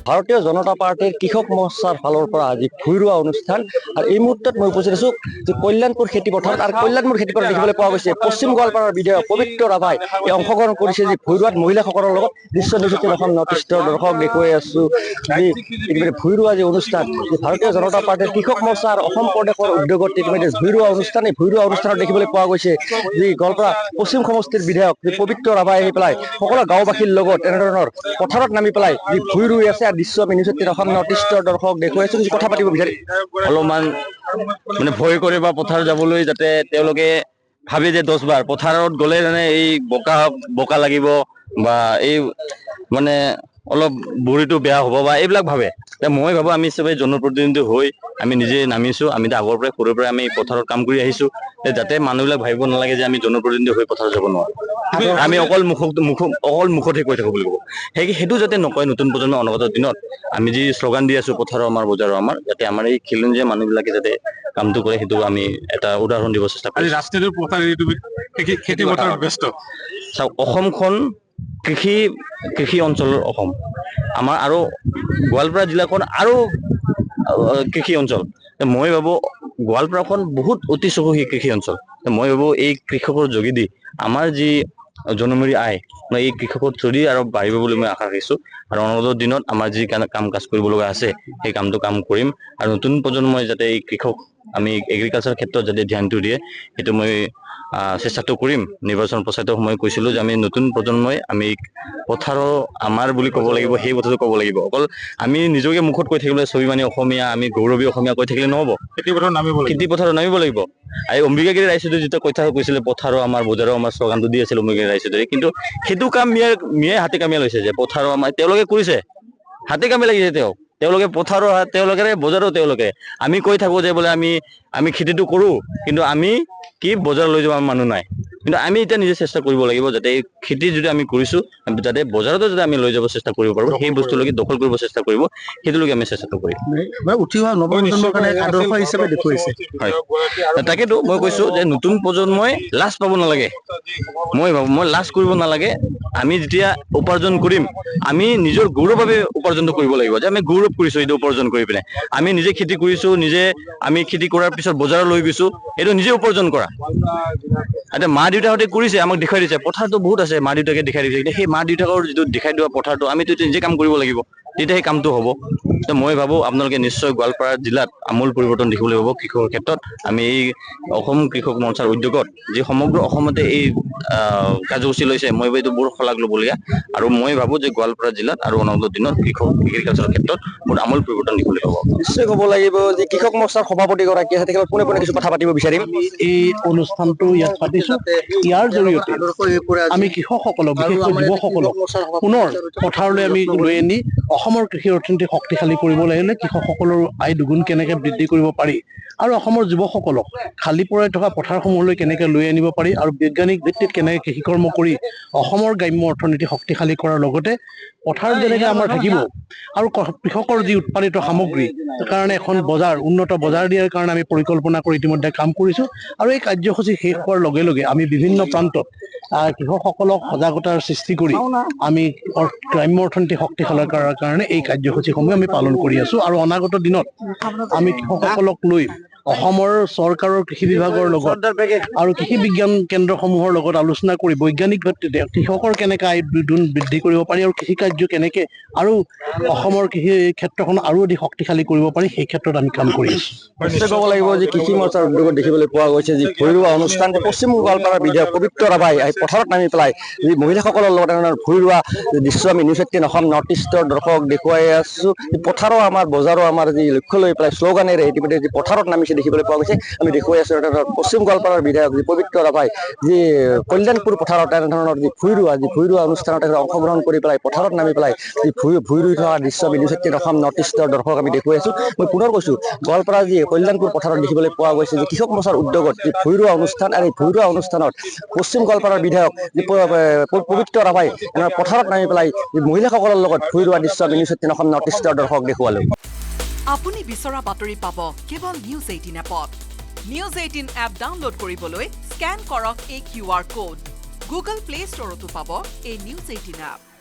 ভাৰতীয় জনতা পাৰ্টিৰ কৃষক মৰ্চাৰ ফালৰ পৰা আজি ভূঁই ৰোৱা অনুষ্ঠান আৰু এই মুহূৰ্তত মই উপস্থিত আছো যে কল্যাণপুৰ খেতি পথাৰত আৰু কল্যাণপুৰ খেতি পথাৰত দেখিবলৈ পোৱা গৈছে পশ্চিম গোৱালপাৰাৰ বিধায়ক পবিত্ৰ ৰাভাই এই অংশগ্ৰহণ কৰিছে যি ভূঁই ৰোৱাত মহিলাসকলৰ লগত দৃশ্য নিশ্চিত অসম নৰ্থ ইষ্টৰ দৰ্শক দেখুৱাই আছো যি ইতিমধ্যে ভূঁই ৰোৱা যি অনুষ্ঠান ভাৰতীয় জনতা পাৰ্টিৰ কৃষক মৰ্চা আৰু অসম প্ৰদেশৰ উদ্যোগত ইতিমধ্যে ভূঁই ৰোৱা অনুষ্ঠান এই ভূঁই ৰোৱা অনুষ্ঠানত দেখিবলৈ পোৱা গৈছে যি গোৱালপাৰা পশ্চিম সমষ্টিৰ বিধায়ক যি পবিত্ৰ ৰাভাই আহি পেলাই সকলো গাঁওবাসীৰ লগত এনেধৰণৰ পথাৰত নামি পেলাই যি ভূঁই ৰুই আছে আৰু দৃশ্য আমি নিউজ 18 অসম নৰ্থ ইষ্টৰ দৰ্শক দেখুৱাইছো কিছু কথা পাতিব বিচাৰি অলপমান মানে ভয় কৰে বা পথাৰ যাবলৈ যাতে তেওঁলোকে ভাবে যে 10 বাৰ পথাৰত গ'লে মানে এই বোকা লাগিব বা এই মানে অলপ ভৰিটো বেয়া হ'ব বা এইবিলাক ভাবে মই ভাবো আমি সবে জনপ্ৰতিনিধি হৈ আমি নিজে নামিছো আমি আগৰ পৰাই সৰুৰ পৰাই আমি পথাৰত কাম কৰি আহিছো যাতে মানুহবিলাক ভাবিব নালাগে যে আমি জনপ্ৰতিনিধি হৈ পথাৰত যাব নোৱাৰো আমি অকল মুখতে কৈ থাকো বুলি ক'ব সেইটো যাতে নকয় নতুন প্ৰজন্ম অনাগত দিনত আমি যি শ্লোগান দি আছো পথাৰৰ আমাৰ বজাৰৰ আমাৰ যাতে আমাৰ এই খিলঞ্জীয়া মানুহবিলাকে যাতে কামটো কৰে সেইটো আমি এটা উদাহৰণ দিব চেষ্টা কৰিম ৰাজনীতিৰ পথাৰ খেতি পথাৰত ব্যস্ত চাওক অসমখন কৃষি অঞ্চলৰ অসম আমাৰ আৰু গোৱালপাৰা জিলাখন আৰু কৃষি অঞ্চল মই ভাবো গোৱালপাৰাখন বহুত অতি চহকী কৃষি অঞ্চল মই ভাবো এই কৃষকৰ যোগেদি আমাৰ যি জনমূৰি আয় এই কৃষকৰ থ্ৰুদি আৰু বাঢ়িব বুলি মই আশা ৰাখিছো আৰু অনাগত দিনত আমাৰ যি কাম কাজ কৰিব লগা আছে সেই কামটো কাম কৰিম আৰু নতুন প্ৰজন্মই যাতে এই কৃষক আমি এগ্ৰিকালচাৰ ক্ষেত্ৰত যাতে ধ্যানটো দিয়ে সেইটো মই চেষ্টাটো কৰিম নিৰ্বাচন প্ৰচাৰৰ সময় কৈছিলো যে আমি নতুন প্ৰজন্মই আমি পথাৰৰ আমাৰ বুলি ক'ব লাগিব সেই কথাটো ক'ব লাগিব অকল আমি নিজকে মুখত কৈ থাকিলে স্বাভিমানী অসমীয়া আমি গৌৰৱী অসমীয়া কৈ থাকিলে নহ'ব খেতি পথাৰত নামিব লাগিব এই অম্বিকাগিৰি ৰাইজে যেতিয়া কথা কৈছিলে পথাৰৰ আমাৰ বজাৰৰ আমাৰ শ্লোগানটো দি আছিল অম্বিকাগিৰি ৰাইজে কিন্তু সেইটো কাম মিয়াই হাতে কামিয়া লৈছে যে পথাৰৰ আমাৰ তেওঁলোকে কৰিছে হাতে কামে লাগিছে তেওঁলোকে পথাৰৰ তেওঁলোকে বজাৰো তেওঁলোকে আমি কৈ থাকো যে বোলে আমি খেতিটো কৰো কিন্তু আমি কি বজাৰ লৈ যাব মানুহ নাই কিন্তু আমি এতিয়া নিজে চেষ্টা কৰিব লাগিব যাতে এই খেতি যদি আমি কৰিছো যাতে বজাৰতো যদি আমি লৈ যাব চেষ্টা কৰিব পাৰো সেই বস্তুলৈকে দখল কৰিব চেষ্টা কৰিব সেইটোলৈকে আমি চেষ্টাটো কৰিম উঠি অহা নৱপ্ৰজন্মৰ কাৰণে আদৰ্শ হিচাপে দেখুৱাইছে হয় তাকেতো মই কৈছো যে নতুন প্ৰজন্মই লাজ পাব নালাগে মই ভাবো মই লাজ কৰিব নালাগে আমি যেতিয়া উপাৰ্জন কৰিম আমি নিজৰ গৌৰৱভাৱে উপাৰ্জনটো কৰিব লাগিব যে আমি গৌৰৱ কৰিছো এইটো উপাৰ্জন কৰি পিনে আমি নিজে খেতি কৰিছো নিজে আমি খেতি কৰাৰ পিছত বজাৰত লৈ গৈছো এইটো নিজে উপাৰ্জন কৰা এতিয়া মা দেউতাহঁতে কৰিছে আমাক দেখাই দিছে পথাৰটো বহুত আছে মা দেউতাকে দেখাই দিছে এতিয়া সেই মা দেউতাকৰ যিটো দেখাই দিয়া পথাৰটো আমিতো নিজে কাম কৰিব লাগিব তেতিয়া সেই কামটো হ'ব মই ভাবো আপোনালোকে নিশ্চয় গোৱালপাৰা জিলাত আমূল পৰিৱৰ্তন দেখিবলৈ পাব কৃষকৰ ক্ষেত্ৰত আমি এই অসম কৃষক মৰ্চাৰ উদ্যোগত যি সমগ্ৰ অসমতে এই কাৰ্যসূচী লৈছে মই ভাবো এইটো বৰ শলাগ ল'বলগীয়া আৰু মই ভাবো যে গোৱালপাৰা জিলাত আৰু অনাগত দিনত কৃষক এগ্ৰিকালচাৰৰ ক্ষেত্ৰত বহুত আমূল পৰিৱৰ্তন দেখিবলৈ পাব নিশ্চয় ক'ব লাগিব যে কৃষক মৰ্চাৰ সভাপতিগৰাকী আছে তেখেতক পোনে কিছু কথা পাতিব বিচাৰিম এই অনুষ্ঠানটো ইয়াত পাতিছো ইয়াৰ জৰিয়তে আমি কৃষকসকলক বিশেষকৈ যুৱকসকলক পুনৰ পথাৰলৈ আমি লৈ আনি অসমৰ কৃষি অৰ্থনীতি শক্তিশালী কৰিব লাগিলে কৃষকসকলৰ আয় দুগুণ কেনেকে বৃদ্ধি কৰিব পাৰি আৰু অসমৰ যুৱকসকলক খালী পৰাই থকা পথাৰসমূহলৈ কেনেকে লৈ আনিব পাৰি আৰু বৈজ্ঞানিক ভিত্তিত কেনেকে কৃষি কৰ্ম কৰি অসমৰ গ্ৰাম্য অৰ্থনীতি শক্তিশালী কৰাৰ লগতে পথাৰ যেনেকে আমাৰ থাকিব আৰু কৃষকৰ যি উৎপাদিত সামগ্ৰী কাৰণে এখন বজাৰ উন্নত বজাৰ দিয়াৰ কাৰণে আমি পৰিকল্পনা কৰি ইতিমধ্যে কাম কৰিছো আৰু এই কাৰ্যসূচী শেষ হোৱাৰ লগে লগে আমি বিভিন্ন প্ৰান্তত কৃষকসকলক সজাগতাৰ সৃষ্টি কৰি আমি গ্ৰাম্য অৰ্থনীতি শক্তিশালী কৰাৰ কাৰণে এই কাৰ্যসূচীসমূহ আমি পালন কৰি আছো আৰু অনাগত দিনত আমি কৃষকসকলক লৈ অসমৰ চৰকাৰৰ কৃষি বিভাগৰ লগত আৰু কৃষি বিজ্ঞান কেন্দ্ৰসমূহৰ লগত আলোচনা কৰি বৈজ্ঞানিক ভিত্তিতে কৃষকৰ কেনেকে আয় দুগুণ বৃদ্ধি কৰিব পাৰি আৰু কৃষি কাৰ্য কেনেকে আৰু অসমৰ কৃষি ক্ষেত্ৰখন আৰু অধিক শক্তিশালী কৰিব পাৰি সেই ক্ষেত্ৰত আমি কাম কৰি আছো নিশ্চয় ক'ব লাগিব যে কৃষি মৰ্চাৰ উদ্যোগত দেখিবলৈ পোৱা গৈছে যি ভূঁই ৰোৱা অনুষ্ঠান পশ্চিম গোৱালপাৰাৰ বিধায়ক পবিত্ৰ ৰাভাই আহি পথাৰত নামি পেলাই যি মহিলাসকলৰ লগত এনেধৰণৰ ভূঁই ৰোৱা দৃশ্য আমি নিউজ 18 অসম নৰ্থ ইষ্টৰ দৰ্শক দেখুৱাই আছো পথাৰৰ আমাৰ বজাৰৰ আমাৰ যি লক্ষ্য লৈ পেলাই শ্লোগানেৰে ইতিমধ্যে যি পথাৰত নামিছে দেখিবলৈ পোৱা গৈছে আমি দেখুৱাই আছো পশ্চিম গোৱালপাৰাৰ বিধায়ক যি পবিত্ৰ ৰাভাই যি কল্যাণপুৰ পথাৰত এনেধৰণৰ যি ভূঁই ৰোৱা অনুষ্ঠানত অংশগ্ৰহণ কৰি পেলাই পথাৰত নামি পেলাই যি ভূঁই ৰুই থকা দৃশ্য আমি নিউজ 18 অসম নৰ্থ ইষ্টৰ দৰ্শক আমি দেখুৱাই আছো মই পুনৰ কৈছো গোৱালপাৰা যি কল্যাণপুৰ পথাৰত দেখিবলৈ পোৱা গৈছে যে কৃষক মৰ্চাৰ উদ্যোগত যি ভূঁই ৰোৱা অনুষ্ঠান আৰু এই ভূঁই ৰোৱা অনুষ্ঠানত পশ্চিম গোৱালপাৰাৰ বিধায়ক যি পবিত্ৰ ৰাভাই পথাৰত নামি পেলাই মহিলাসকলৰ লগত ভূঁই ৰোৱা দৃশ্য আমি নিউজ 18 অসম নৰ্থ ইষ্টৰ দৰ্শক দেখুৱালো আপুনি বিচৰা বাতৰি পাব কেৱল নিউজ 18 এপত নিউজ 18 এপ ডাউনলোড কৰিবলৈ স্কেন কৰক এই QR কোড গুগল প্লে ষ্টৰতো পাব এই নিউজ 18 এপ